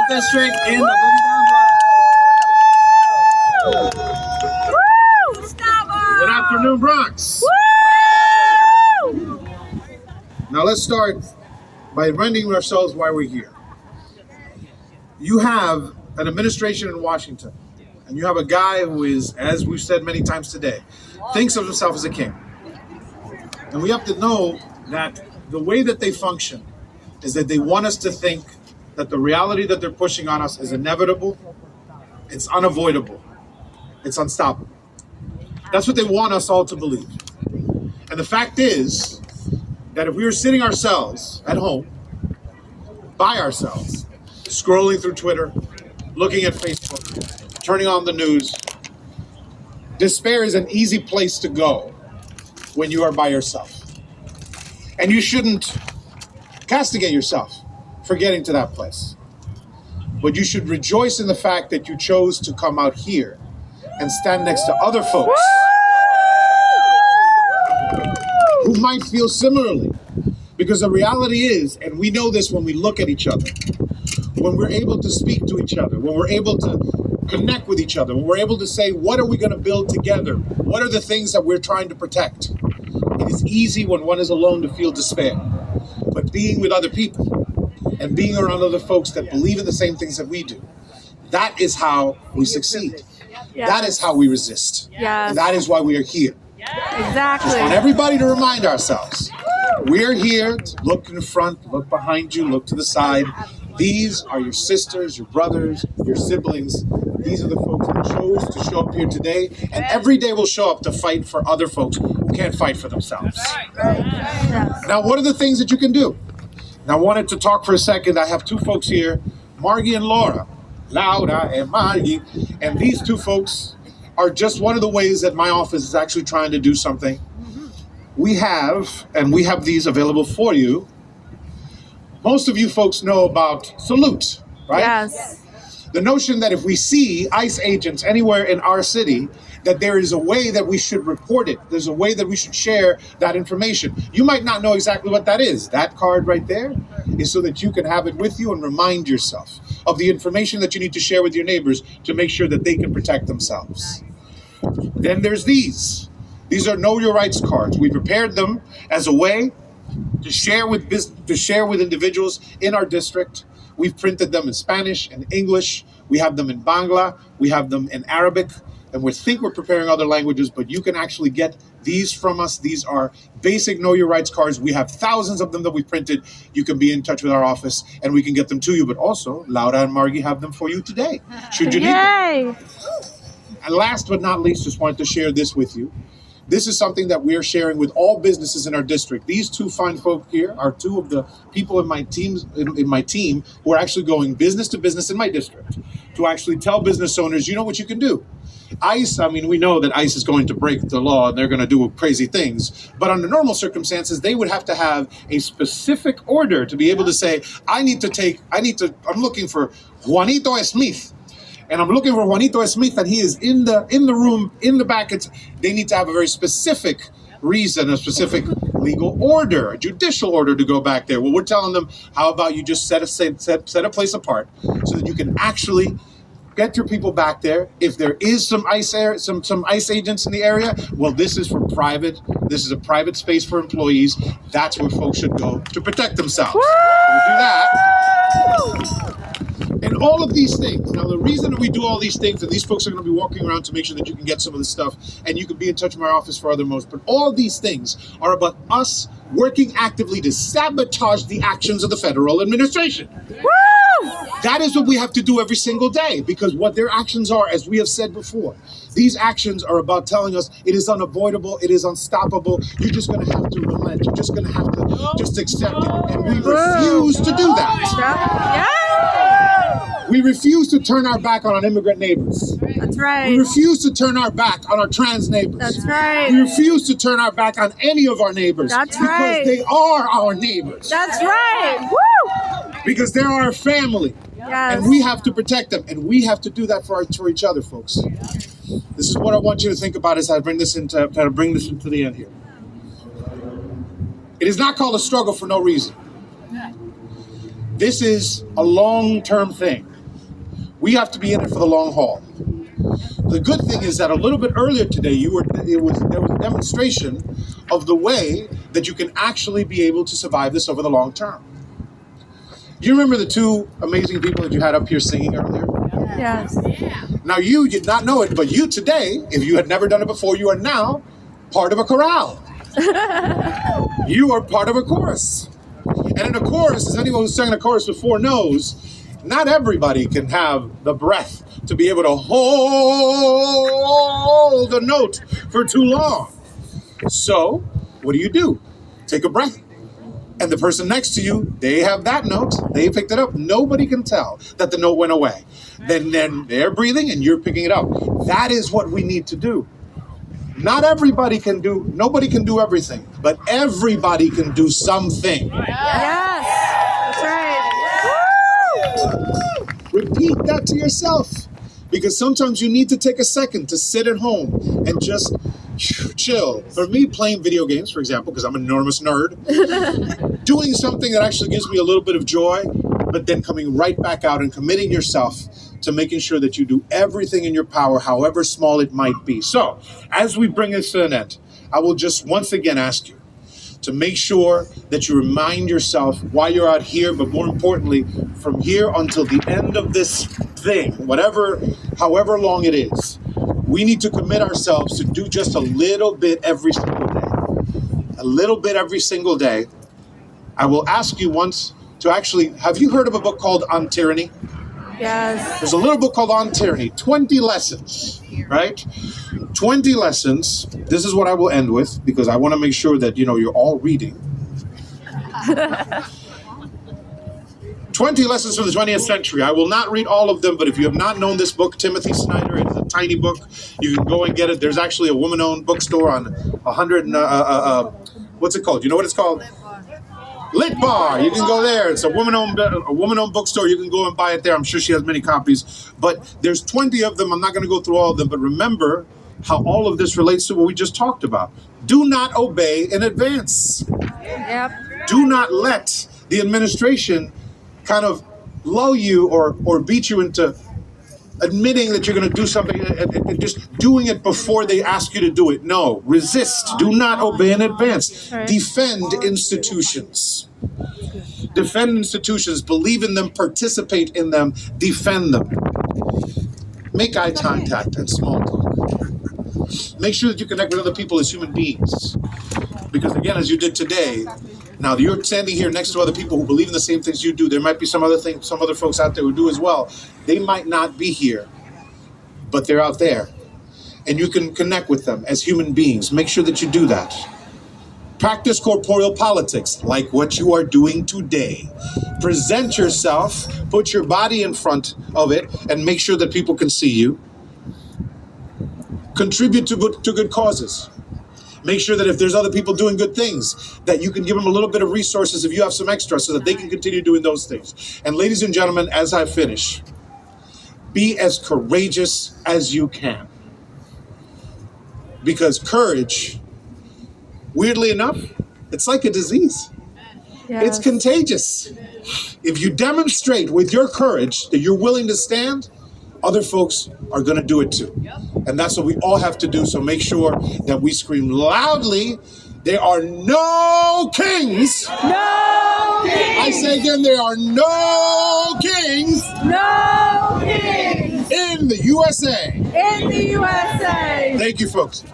District in the Gustavo. Good afternoon, Bronx. Now let's start by reminding ourselves why we're here. You have an administration in Washington, and you have a guy who is, as we've said many times today, thinks of himself as a king. And we have to know that the way that they function is that they want us to think that the reality that they're pushing on us is inevitable, it's unavoidable, it's unstoppable. That's what they want us all to believe. And the fact is that if we were sitting ourselves at home, by ourselves, scrolling through Twitter, looking at Facebook, turning on the news, despair is an easy place to go when you are by yourself. And you shouldn't castigate yourself for getting to that place. But you should rejoice in the fact that you chose to come out here and stand next to other folks who might feel similarly. Because the reality is, and we know this when we look at each other, when we're able to speak to each other, when we're able to connect with each other, when we're able to say, what are we going to build together? What are the things that we're trying to protect? It is easy when one is alone to feel despair. But being with other people and being around other folks that believe in the same things that we do, that is how we succeed. Yes. That is how we resist. Yes. And that is why we are here. Exactly. I want everybody to remind ourselves, we're here to look in the front, look behind you, look to the side. These are your sisters, your brothers, your siblings. These are the folks that chose to show up here today, and every day will show up to fight for other folks who can't fight for themselves. Now, what are the things that you can do? Now, I wanted to talk for a second. I have two folks here, Margie and Laura. Laura and Margie. And these two folks are just one of the ways that my office is actually trying to do something. We have these available for you. Most of you folks know about salute, right? Yes. The notion that if we see ICE agents anywhere in our city, that there is a way that we should report it. There's a way that we should share that information. You might not know exactly what that is. That card right there is so that you can have it with you and remind yourself of the information that you need to share with your neighbors to make sure that they can protect themselves. Then there's these. These are Know Your Rights cards. We prepared them as a way to share with individuals in our district. We've printed them in Spanish and English. We have them in Bangla. We have them in Arabic. And we think we're preparing other languages, but you can actually get these from us. These are basic Know Your Rights cards. We have thousands of them that we printed. You can be in touch with our office and we can get them to you. But also, Laura and Margie have them for you today, should you need them. And last but not least, just wanted to share this with you. This is something that we're sharing with all businesses in our district. These two fine folk here are two of the people in my team who are actually going business to business in my district to actually tell business owners, you know what you can do. ICE, we know that ICE is going to break the law and they're going to do crazy things. But under normal circumstances, they would have to have a specific order to be able to say, I'm looking for Juanito Smith. And I'm looking for Juanito Smith, and he is in the room, in the back. They need to have a very specific reason, a specific legal order, a judicial order to go back there. Well, we're telling them, how about you just set a place apart so that you can actually get your people back there. If there is some ICE agents in the area, well, this is for private. This is a private space for employees. That's where folks should go to protect themselves. We do that. And all of these things, now the reason that we do all these things, and these folks are going to be walking around to make sure that you can get some of this stuff, and you can be in touch with my office for othermost, but all of these things are about us working actively to sabotage the actions of the federal administration. Woo! That is what we have to do every single day, because what their actions are, as we have said before, these actions are about telling us it is unavoidable, it is unstoppable, you're just going to have to relent, you're just going to have to just accept it, and we refuse to do that. We refuse to turn our back on our immigrant neighbors. That's right. We refuse to turn our back on our trans neighbors. That's right. We refuse to turn our back on any of our neighbors. That's right. Because they are our neighbors. That's right. Woo! Because they're our family. Yes. And we have to protect them. And we have to do that for each other, folks. This is what I want you to think about as I bring this into the end here. It is not called a struggle for no reason. This is a long-term thing. We have to be in it for the long haul. The good thing is that a little bit earlier today, there was a demonstration of the way that you can actually be able to survive this over the long term. Do you remember the two amazing people that you had up here singing earlier? Yes. Now, you did not know it, but you today, if you had never done it before, you are now part of a chorale. You are part of a chorus. And in a chorus, as anyone who's sang a chorus before knows, not everybody can have the breath to be able to hold a note for too long. So, what do? Take a breath. And the person next to you, they have that note. They picked it up. Nobody can tell that the note went away. Then they're breathing and you're picking it up. That is what we need to do. Nobody can do everything, but everybody can do something. Yes. That's right. Repeat that to yourself, because sometimes you need to take a second to sit at home and just chill. For me, playing video games, for example, because I'm an enormous nerd, doing something that actually gives me a little bit of joy, but then coming right back out and committing yourself to making sure that you do everything in your power, however small it might be. So, as we bring this to an end, I will just once again ask you to make sure that you remind yourself why you're out here, but more importantly, from here until the end of this thing, however long it is, we need to commit ourselves to do just a little bit every single day. A little bit every single day. I will ask you once to actually, have you heard of a book called On Tyranny? Yes. There's a little book called On Tyranny, 20 lessons, right? 20 lessons. This is what I will end with, because I want to make sure that, you're all reading. 20 lessons from the 20th century. I will not read all of them, but if you have not known this book, Timothy Snyder, it is a tiny book. You can go and get it. There's actually a woman-owned bookstore on 100, what's it called? You know what it's called? Lit Bar. You can go there. It's a woman-owned bookstore. You can go and buy it there. I'm sure she has many copies. But there's 20 of them. I'm not going to go through all of them. But remember how all of this relates to what we just talked about. Do not obey in advance. Yep. Do not let the administration kind of lull you or beat you into admitting that you're going to do something and just doing it before they ask you to do it. No, resist. Do not obey in advance. Right. Defend institutions. Defend institutions. Believe in them. Participate in them. Defend them. Make eye contact and small talk. Make sure that you connect with other people as human beings. Because again, as you did today, now you're standing here next to other people who believe in the same things you do. There might be some other folks out there who do as well. They might not be here, but they're out there. And you can connect with them as human beings. Make sure that you do that. Practice corporeal politics, like what you are doing today. Present yourself, put your body in front of it, and make sure that people can see you. Contribute to good causes. Make sure that if there's other people doing good things, that you can give them a little bit of resources if you have some extra so that they can continue doing those things. And ladies and gentlemen, as I finish, be as courageous as you can. Because courage, weirdly enough, it's like a disease. Yes. It's contagious. If you demonstrate with your courage that you're willing to stand, other folks are going to do it too. And that's what we all have to do. So make sure that we scream loudly, there are no kings. No kings. I say again, there are no kings. No kings. In the USA. In the USA. Thank you, folks.